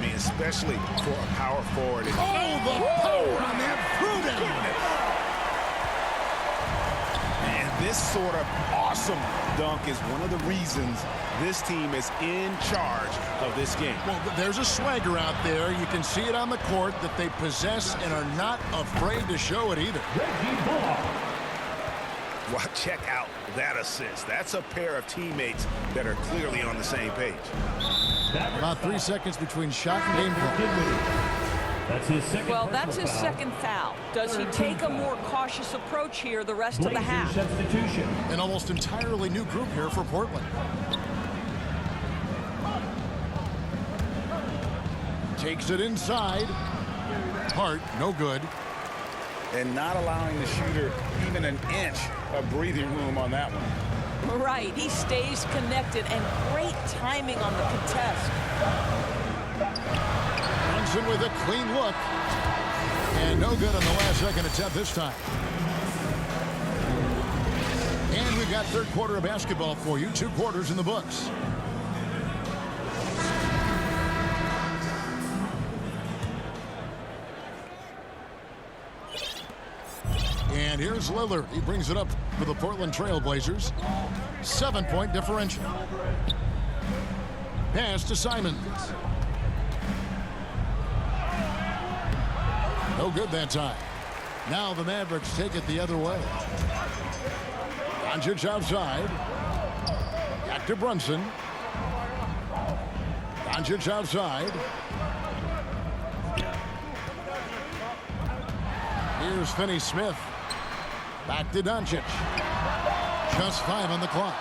mean, especially for a power forward. Oh, the power on that throw-down. And this sort of awesome dunk is one of the reasons this team is in charge of this game. Well, there's a swagger out there. You can see it on the court that they possess and are not afraid to show it either. Well, check out that assist. That's a pair of teammates that are clearly on the same page. About 3 seconds between shot and game clock. That's his second foul. Does he take a more cautious approach here the rest of the half? An almost entirely new group here for Portland. Takes it inside. Hart, no good. And not allowing the shooter even an inch of breathing room on that one. Right, he stays connected, and great timing on the contest. Brunson with a clean look. And no good on the last second attempt this time. And we've got third quarter of basketball for you. 2 quarters in the books. And here's Lillard. He brings it up for the Portland Trail Blazers. 7-point differential. Pass to Simons. No good that time. Now the Mavericks take it the other way. Doncic outside. Back to Brunson. Doncic outside. Here's Finney-Smith. Back to Doncic. Just 5 on the clock.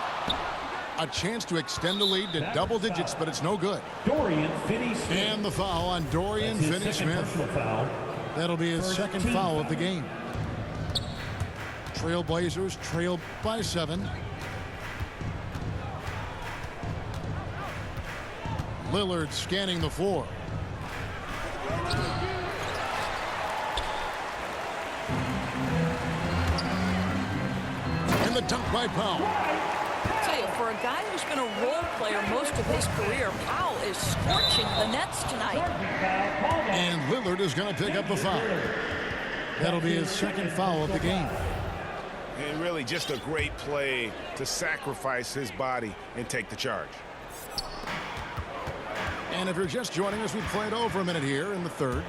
A chance to extend the lead to double digits, but it's no good. Dorian Finney-Smith. And the foul on Dorian Finney-Smith. That'll be his second foul of the game. Trail Blazers trail by 7. Lillard scanning the floor. And the dunk by Powell. I'll tell you, for a guy who's been a role player most of his career, Powell is scorching the Nets tonight. And Lillard is going to pick up the foul. That'll be his second foul of the game. And really just a great play to sacrifice his body and take the charge. And if you're just joining us, we played over a minute here in the third.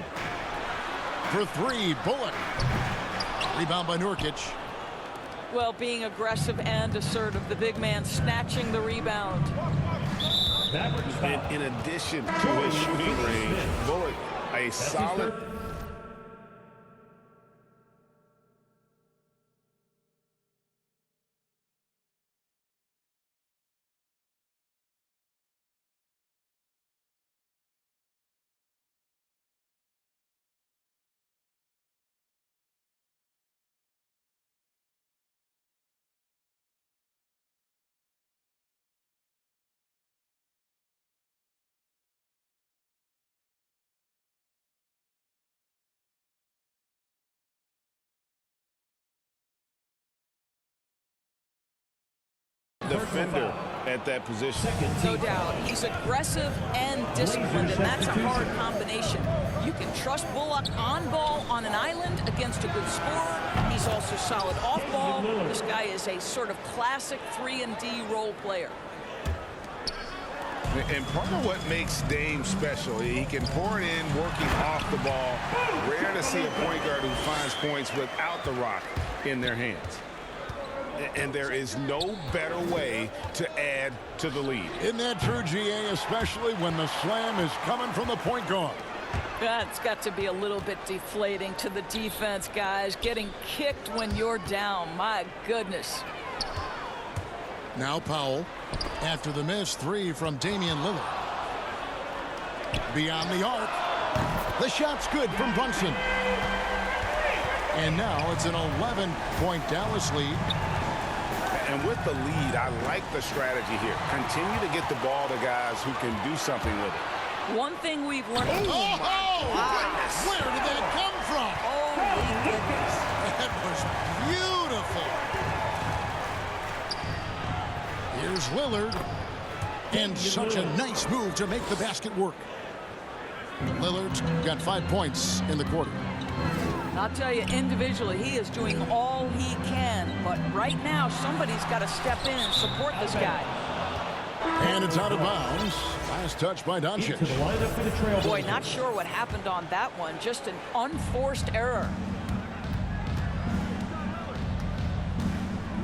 For 3, Bullock. Rebound by Nurkic. Well, being aggressive and assertive, the big man snatching the rebound. And in addition to his shooting range, Bullock, a solid... defender at that position. No doubt. He's aggressive and disciplined, and that's a hard combination. You can trust Bullock on ball on an island against a good scorer. He's also solid off ball. This guy is a sort of classic 3-and-D role player. And part of what makes Dame special, he can pour it in working off the ball. Rare to see a point guard who finds points without the rock in their hands. And there is no better way to add to the lead. Isn't that true, GA, especially when the slam is coming from the point guard? That's got to be a little bit deflating to the defense, guys. Getting kicked when you're down. My goodness. Now Powell, after the missed 3 from Damian Lillard. Beyond the arc. The shot's good from Brunson. And now it's an 11-point Dallas lead. And with the lead, I like the strategy here. Continue to get the ball to guys who can do something with it. One thing we've learned. Oh, where did that come from? Oh, my goodness. That was beautiful. Here's Lillard. And such a nice move to make the basket work. Lillard's got 5 points in the quarter. I'll tell you, individually, he is doing all he can. But right now, somebody's got to step in and support this guy. And it's out of bounds. Last touch by Doncic. Boy, not sure what happened on that one. Just an unforced error.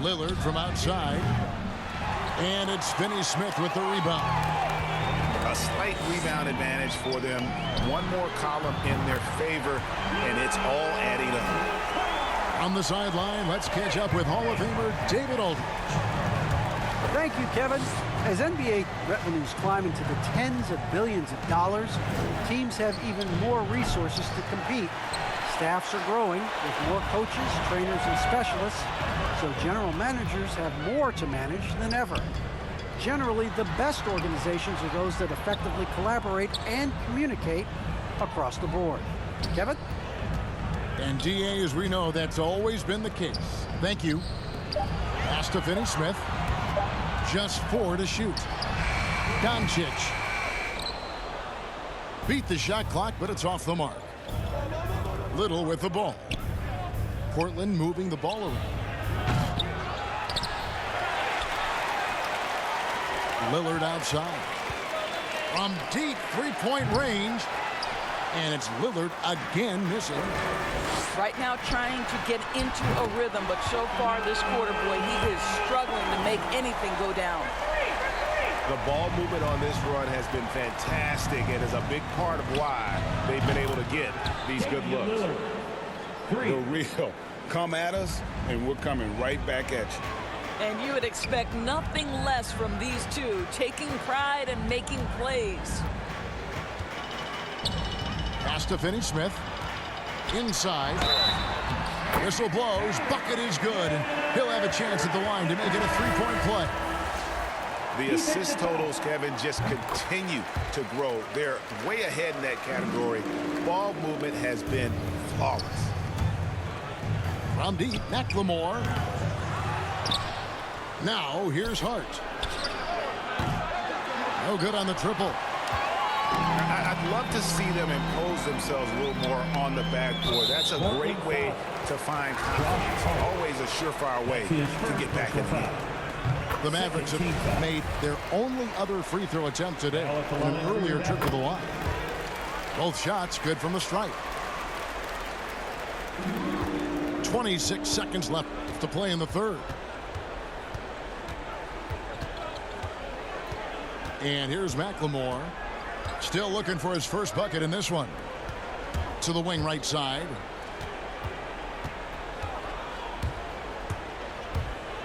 Lillard from outside. And it's Finney Smith with the rebound. A slight rebound advantage for them. One more column in their favor, and it's all adding up. On the sideline, let's catch up with Hall of Famer David Aldridge. Thank you, Kevin. As NBA revenues climb into the tens of billions of dollars, teams have even more resources to compete. Staffs are growing with more coaches, trainers, and specialists, so general managers have more to manage than ever. Generally, the best organizations are those that effectively collaborate and communicate across the board. Kevin? And DA, as we know, that's always been the case. Thank you. Pass to Finney Smith. Just 4 to shoot. Doncic. Beat the shot clock, but it's off the mark. Little with the ball. Portland moving the ball around. Lillard outside. From deep three-point range. And it's Lillard again missing. Right now trying to get into a rhythm, but so far this quarter, boy, he is struggling to make anything go down. The ball movement on this run has been fantastic and is a big part of why they've been able to get these good looks. The real come at us, and we're coming right back at you. And you would expect nothing less from these two, taking pride and making plays. Pass to Finney Smith. Inside. Whistle blows. Bucket is good. And he'll have a chance at the line to make it a three-point play. The assist totals, Kevin, just continue to grow. They're way ahead in that category. Ball movement has been flawless. From deep, McLemore. Now, here's Hart. No good on the triple. I'd love to see them impose themselves a little more on the backboard. That's a great way to find confidence. Always a surefire way to get back in the game. The Mavericks have made their only other free throw attempt today on an earlier trip to the line. Both shots good from the stripe. 26 seconds left to play in the third. And here's McLemore. Still looking for his first bucket in this one. To the wing right side.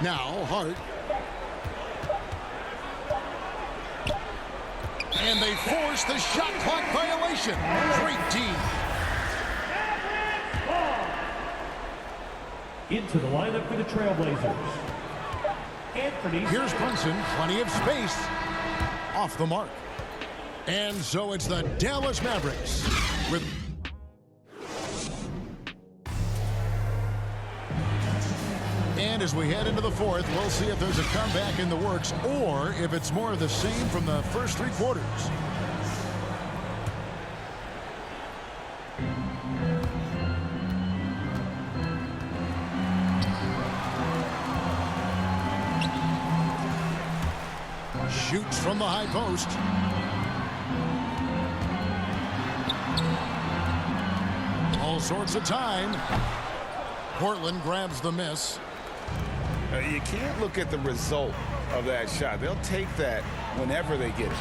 Now Hart. And they force the shot clock violation. Great D. Into the lineup for the Trailblazers. Anthony. Here's Brunson. Plenty of space. Off the mark. And so it's the Dallas Mavericks with and as we head into the fourth, we'll see if there's a comeback in the works or if it's more of the same from the first three quarters. Shoots from the high post. All sorts of time. Portland grabs the miss. You can't look at the result of that shot. They'll take that whenever they get it.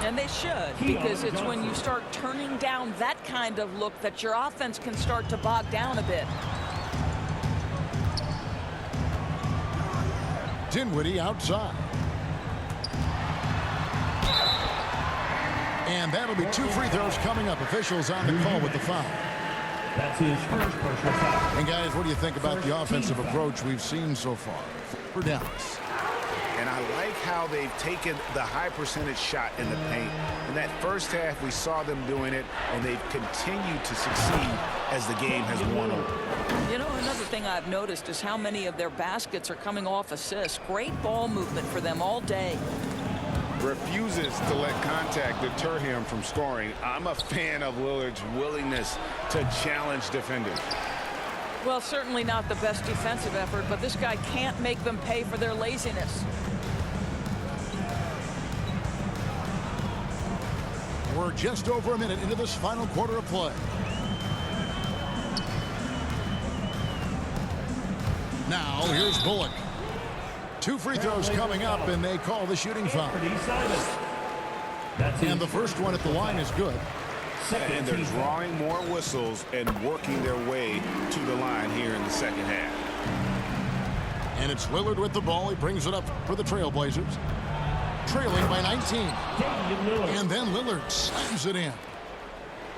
And they should, because it's when you start turning down that kind of look that your offense can start to bog down a bit. Dinwiddie outside. And that'll be 2 free throws coming up. Officials on the call with the foul. That's his first personal foul. And guys, what do you think about the offensive approach we've seen so far for Dallas? And I like how they've taken the high percentage shot in the paint. In that first half, we saw them doing it, and they've continued to succeed as the game has worn on. You know, another thing I've noticed is how many of their baskets are coming off assists. Great ball movement for them all day. refuses to let contact deter him from scoring. I'm a fan of Lillard's willingness to challenge defenders. Well, certainly not the best defensive effort, but this guy can't make them pay for their laziness. We're just over a minute into this final quarter of play. Now, here's Bullock. 2 free throws coming up, and they call the shooting foul. And the first one at the line is good. And they're drawing more whistles and working their way to the line here in the second half. And it's Lillard with the ball. He brings it up for the Trailblazers. Trailing by 19. And then Lillard slams it in.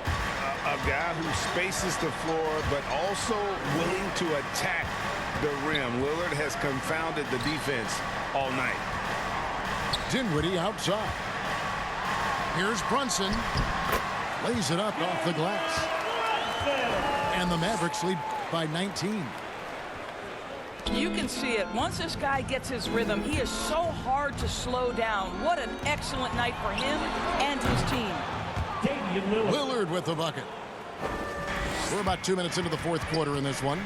A guy who spaces the floor, but also willing to attack the rim. Lillard has confounded the defense all night. Dinwiddie outside. Here's Brunson. Lays it up off the glass. And the Mavericks lead by 19. You can see it. Once this guy gets his rhythm, he is so hard to slow down. What an excellent night for him and his team. Lillard with the bucket. We're about 2 minutes into the fourth quarter in this one.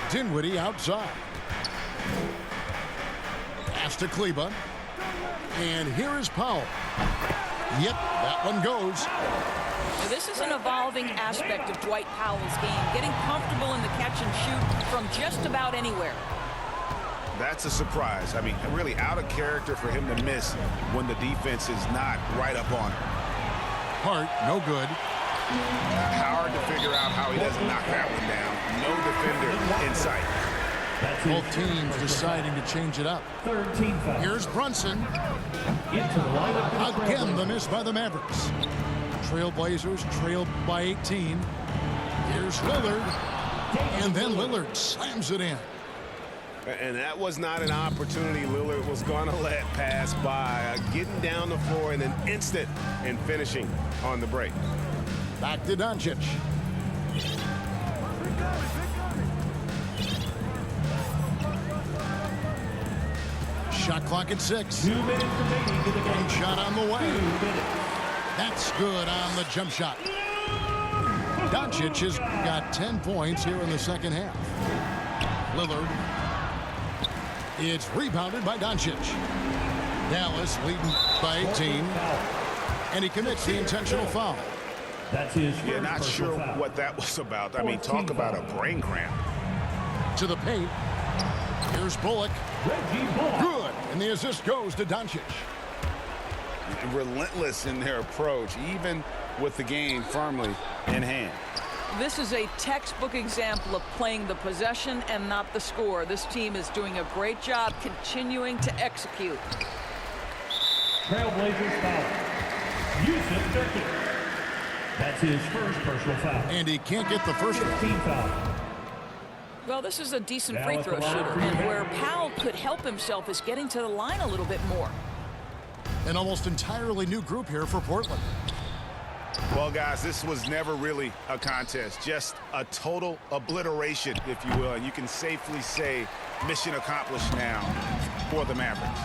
Dinwiddie outside. Pass to Kleber. And here is Powell. Yep, that one goes. Now, this is an evolving aspect of Dwight Powell's game, getting comfortable in the catch and shoot from just about anywhere. That's a surprise. I mean, really out of character for him to miss when the defense is not right up on him. Hart, no good. Hard to figure out how he doesn't knock that one down. No defender in sight. Both teams deciding to change it up. Here's Brunson. Again, the miss by the Mavericks. Trailblazers trail by 18. Here's Lillard. And then Lillard slams it in. And that was not an opportunity Lillard was going to let pass by. Getting down the floor in an instant and finishing on the break. Back to Doncic. Shot clock at 6. 2 minutes remaining to the game. One shot on the way. 2 minutes. That's good on the jump shot. Doncic has got 10 points here in the second half. Lillard. It's rebounded by Doncic. Dallas leading by 18. And he commits the intentional foul. That's his first Not sure foul. what that was about. I mean, talk about a brain cramp. To the paint. Here's Bullock. Reggie Bullock. Good. And the assist goes to Doncic. Relentless in their approach, even with the game firmly in hand. This is a textbook example of playing the possession and not the score. This team is doing a great job continuing to execute. Trailblazers foul. Yusuf Nurkic. That's his first personal foul. And he can't get the first one. 15 foul. Well, this is a decent Now free at throw the line shooter, for and you. where Powell could help himself is getting to the line a little bit more. An almost entirely new group here for Portland. Well, guys, this was never really a contest, just a total obliteration, if you will. And you can safely say mission accomplished now for the Mavericks.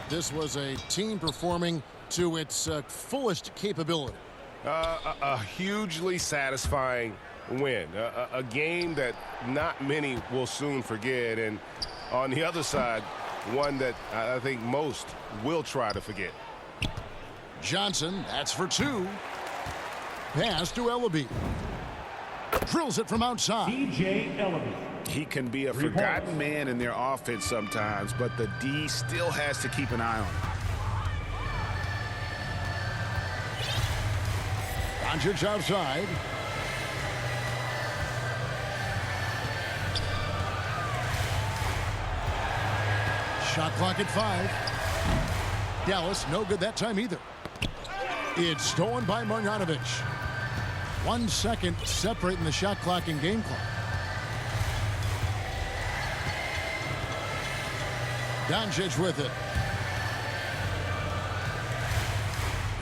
This was a team performing to its fullest capability. A hugely satisfying win, a game that not many will soon forget, and on the other side, one that I think most will try to forget. Johnson, that's for 2. Pass to Ellaby. Drills it from outside. DJ Ellaby. He can be a 3 forgotten points. man in their offense sometimes, but the D still has to keep an eye on him. Doncic outside. Shot clock at 5. Dallas, no good that time either. It's stolen by Marjanovic. 1 second separating the shot clock and game clock. Doncic with it.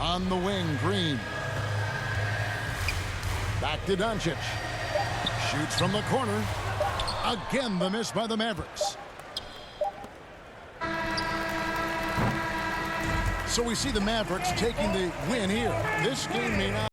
On the wing, Green. Back to Doncic. Shoots from the corner. Again, the miss by the Mavericks. So we see the Mavericks taking the win here. This game may not